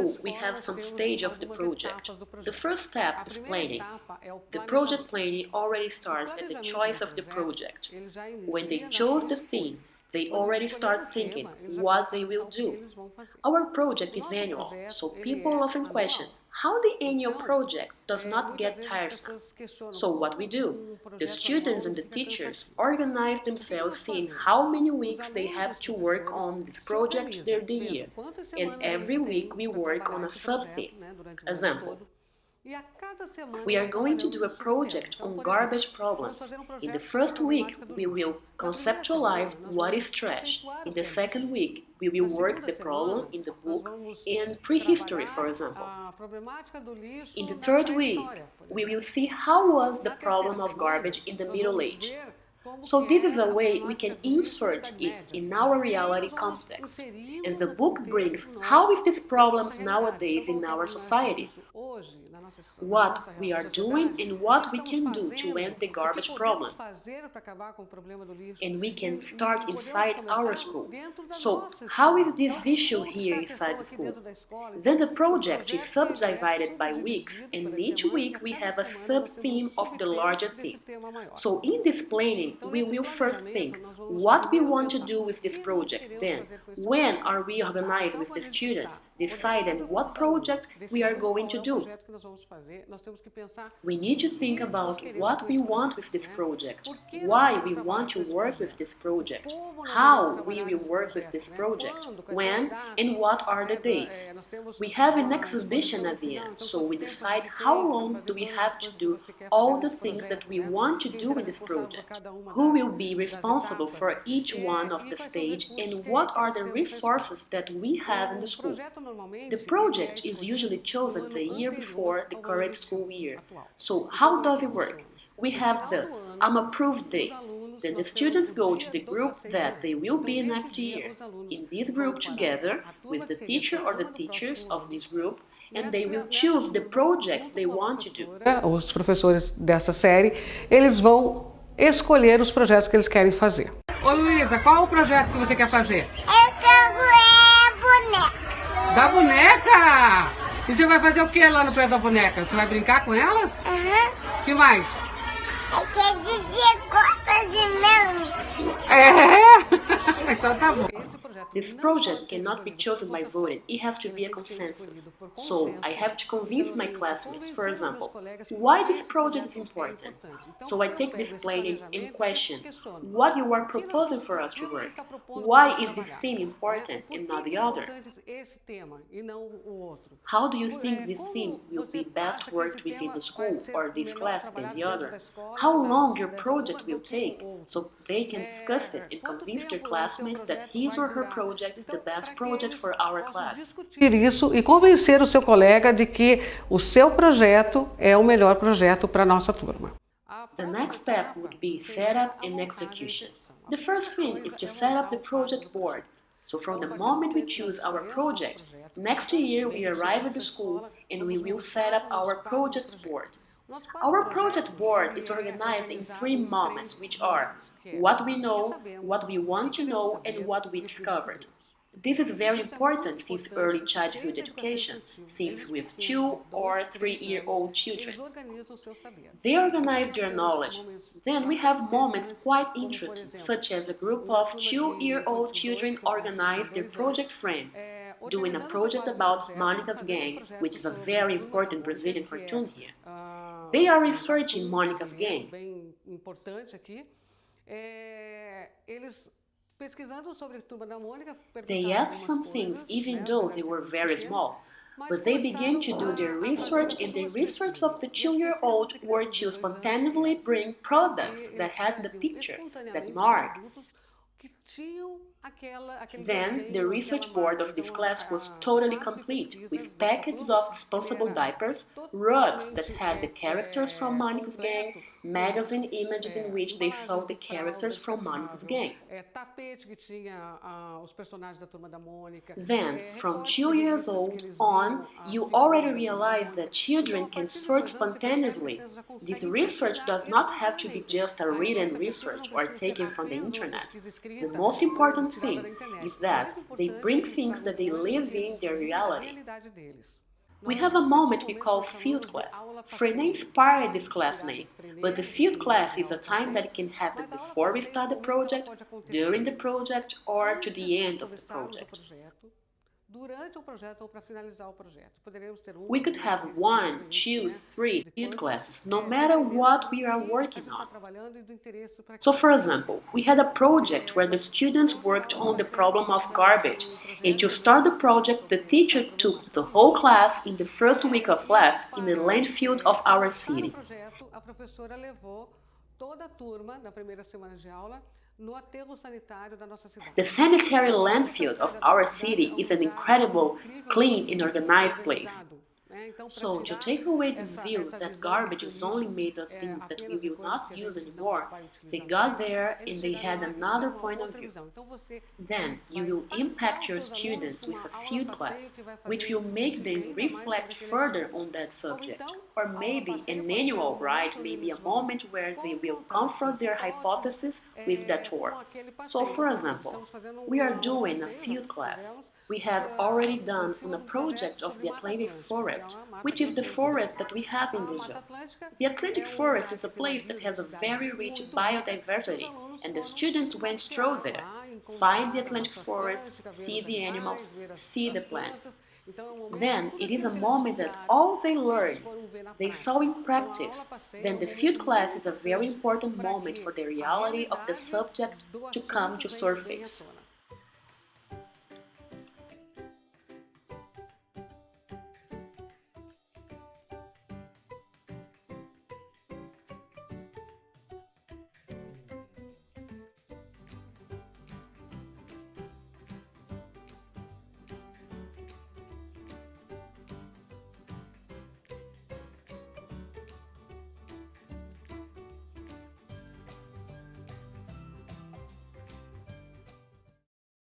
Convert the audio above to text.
school, we have some stage of the project. The first step is planning. The project planning already starts at the choice of the project. When they chose the theme, they already start thinking what they will do. Our project is annual, so people often question how the annual project does not get tiresome. So what we do? The students and the teachers organize themselves seeing how many weeks they have to work on this project during the year. And every week we work on a sub-theme. Example, we are going to do a project on garbage problems. In the first week, we will conceptualize what is trash. In the second week, we will work the problem in the book and prehistory, for example. In the third week, we will see how was the problem of garbage in the Middle Age. So this is a way we can insert it in our reality context. And the book brings how is this problem nowadays in our society, what we are doing and what we can do to end the garbage problem. And we can start inside our school. So how is this issue here inside the school? Then the project is subdivided by weeks, and each week we have a sub-theme of the larger theme. So in this planning, we will first think what we want to do with this project. Then, when are we organized with the students, deciding what project we are going to do? We need to think about what we want with this project, why we want to work with this project, how we will work with this project, when and what are the days. We have an exhibition at the end, so we decide how long do we have to do all the things that we want to do in this project, who will be responsible for each one of the stage, and what are the resources that we have in the school. The project is usually chosen the year before the current school year. So how does it work? We have the I'm approved day. Then the students go to the group that they will be next year. In this group together with the teacher or the teachers of this group, and they will choose the projects they want to do. Os professores dessa série, eles vão escolher os projetos que eles querem fazer. Ô Luísa, qual o projeto que você quer fazer? Eu quero boneca. Da boneca! E você vai fazer o que lá no prédio da boneca? Você vai brincar com elas? Aham. O que mais? Eu quero dizer gosta de mel. É? Então tá bom. This project cannot be chosen by voting, it has to be a consensus. So, I have to convince my classmates, for example, why this project is important. So I take this planning and question what you are proposing for us to work. Why is this theme important and not the other? How do you think this theme will be best worked within the school or this class than the other? How long your project will take, so they can discuss it and convince their classmates that his or her project is the best project for our class. Discutir isso e convencer o seu colega de que o seu projeto é o melhor projeto para a nossa turma. The next step would be setup and execution. The first thing is to set up the project board. So from the moment we choose our project, next year we arrive at the school and we will set up our project board. Our project board is organized in 3 moments, which are what we know, what we want to know, and what we discovered. This is very important since early childhood education, since with 2 or 3-year-old children. They organize their knowledge. Then we have moments quite interesting, such as a group of 2-year-old children organize their project frame, doing a project about Monica's gang, which is a very important Brazilian cartoon here. They are researching Monica's gang. They add some things even though they were very small, but they began to do their research, and the research of the 2-year-old were to spontaneously bring products that had the picture, that mark. Then, the research board of this class was totally complete, with packets of disposable diapers, rugs that had the characters from Monica's gang, magazine images in which they saw the characters from Monica's gang. Then, from 2 years old on, you already realize that children can search spontaneously. This research does not have to be just a written research or taken from the internet. The most important thing is that they bring things that they live in their reality. We have a moment we call field class. Frenet inspired this class name, but the field class is a time that can happen before we start the project, during the project, or to the end of the project. We could have 1, 2, 3 field classes, no matter what we are working on. So for example, we had a project where the students worked on the problem of garbage, and to start the project, the teacher took the whole class in the first week of class in the landfill of our city. The sanitary landfill of our city is an incredible, clean and organized place. So, to take away this view that garbage is only made of things that we will not use anymore, they got there and they had another point of view. Then, you will impact your students with a field class, which will make them reflect further on that subject. Or maybe an annual, right? Maybe a moment where they will confront their hypothesis with that work. So, for example, we are doing a field class. We have already done on a project of the Atlantic Forest, which is the forest that we have in Brazil. The Atlantic Forest is a place that has a very rich biodiversity, and the students went through there, find the Atlantic Forest, see the animals, see the plants. Then it is a moment that all they learn, they saw in practice. Then the field class is a very important moment for the reality of the subject to come to surface.